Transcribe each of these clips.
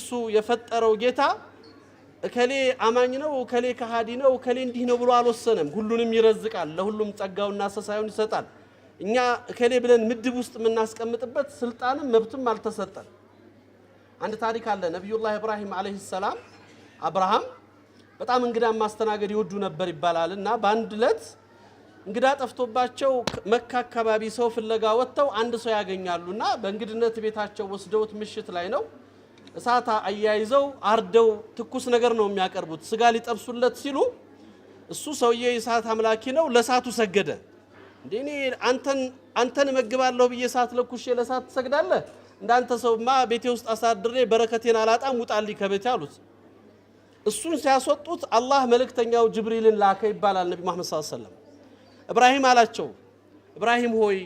እሱ የፈጠረው ጌታ እከሌ አማኝ ነው እከሌ ከሃዲ ነው እከሌ እንዲህ ነው ብሎ አልወሰነም ሁሉንም ይረዝቃል ለሁሉም ጸጋውና ሰሳዩን ይሰጣል እኛ እከሌ ብለን ምድብ ውስጥ ምናስቀምጥበት ስልጣንም መብትም አልተሰጠን አንድ ታሪክ አለ ነብዩላህ ኢብራሂም አለይሂ ሰላም አብርሃም በጣም እንግዳ ማስተናገድ ይወዱ ነበር ይባላልና በአንድ ለት እንግዳ ጠፍቶባቸው መካ አካባቢ ሰው ፍለጋ ወጥተው አንድ ሰው ያገኛሉና በእንግድነት ቤታቸው ወስደውት ምሽት ላይ ነው እሳታ አያይዘው አርደው ትኩስ ነገር ነው የሚያቀርቡት ስጋ ሊጠብሱለት ሲሉ እሱ ሰውዬ እሳት አምላኪ ነው ለሳቱ ሰገደ እንደኔ አንተን መግባለሁ በየሳት ለኩሽ ለሳት ሰግዳለህ እንዳንተ ሰውማ ቤቴ ውስጥ አሳድሬ በረከቴን አላጣም ውጣልኝ ከቤቴ አሉት እሱን ሲያስወጡት አላህ መልእክተኛው ጅብሪልን ላከ ይባላል ነብዩ መሐመድ ሰለላሁ ዐለይሂ ወሰለም ኢብራሂም አላቸው ኢብራሂም ሆይ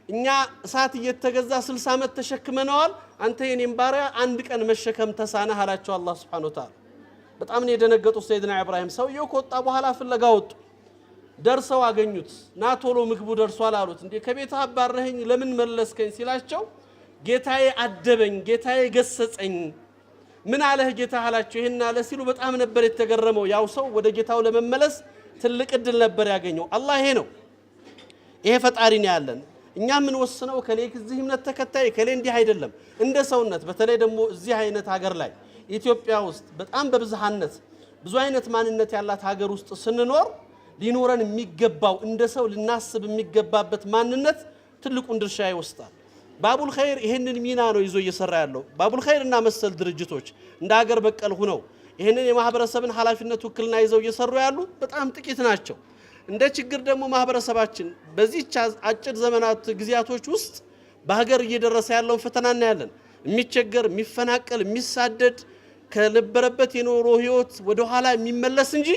እኛ እሳት እየተገዛ 60 ዓመት ተሸክመናል አንተ የኔን ባሪያ አንድ ቀን መሸከም ተሳነህ አላቸው አላህ Subhanahu Wa Ta'ala በጣም ነው የደነገጡት ሰይድና ኢብራሂም ሰውየው ከወጣ በኋላ ፍለጋ ወጡ ደርሰው አገኙት ናቶሎ ምግቡ ደርሷል አሉት እንዴ ከቤት አባረኸኝ ለምን መለስከኝ ሲላቸው ጌታዬ አደበኝ ጌታዬ ገሰጸኝ ምን አለህ ጌታ አላቸው ይሄን አለ ሲሉ በጣም ነበር የተገረመው ያው ሰው ወደ ጌታው ለመመለስ ትልቅ እድል ነበር ያገኘው አላህ ይሄ ነው ይሄ ፈጣሪ ነው ያለን እኛ ምን ወስነው ከሌ ከዚህ እምነት ተከታይ ከሌ እንዲህ አይደለም እንደ ሰውነት በተለይ ደግሞ እዚህ አይነት ሀገር ላይ ኢትዮጵያ ውስጥ በጣም በብዝሃነት ብዙ አይነት ማንነት ያላት ሀገር ውስጥ ስንኖር ሊኖረን የሚገባው እንደ ሰው ልናስብ የሚገባበት ማንነት ትልቁን ድርሻ ይወስዳል ባቡል ኸይር ይሄንን ሚና ነው ይዞ እየሰራ ያለው ባቡል ኸይርና መሰል ድርጅቶች እንደ ሀገር በቀል ሆነው ይሄንን የማህበረሰብን ሐላፊነት ወክልና ይዘው እየሰሩ ያሉ በጣም ጥቂት ናቸው እንደ ችግር ደግሞ ማህበረሰባችን በዚህ አጭር ዘመናት ግዚያቶች ውስጥ በሀገር እየደረሰ ያለው ፈተና እናያለን የሚቸገር የሚፈናቀል የሚሳደድ ከነበረበት የኖሮ ህይወት ወደ ኋላ የሚመለስ እንጂ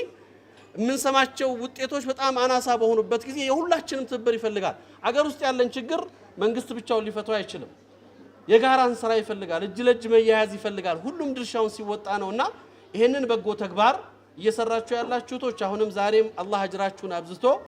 ምንሰማቸው ውጤቶች በጣም አናሳ በሆኑበት ጊዜ የሁላችንም ትብብር ይፈልጋል አገር ውስጥ ያለን ችግር መንግስት ብቻውን ሊፈታው አይችልም የጋራን ስራ ይፈልጋል እጅ ለእጅ መያያዝ ይፈልጋል ሁሉም ድርሻውን ሲወጣ ነውና ይሄንን በጎ ተግባር እየሰራችሁ ያላችሁቶች አሁንም ዛሬም አላህ አጅራችሁን አብዝቶ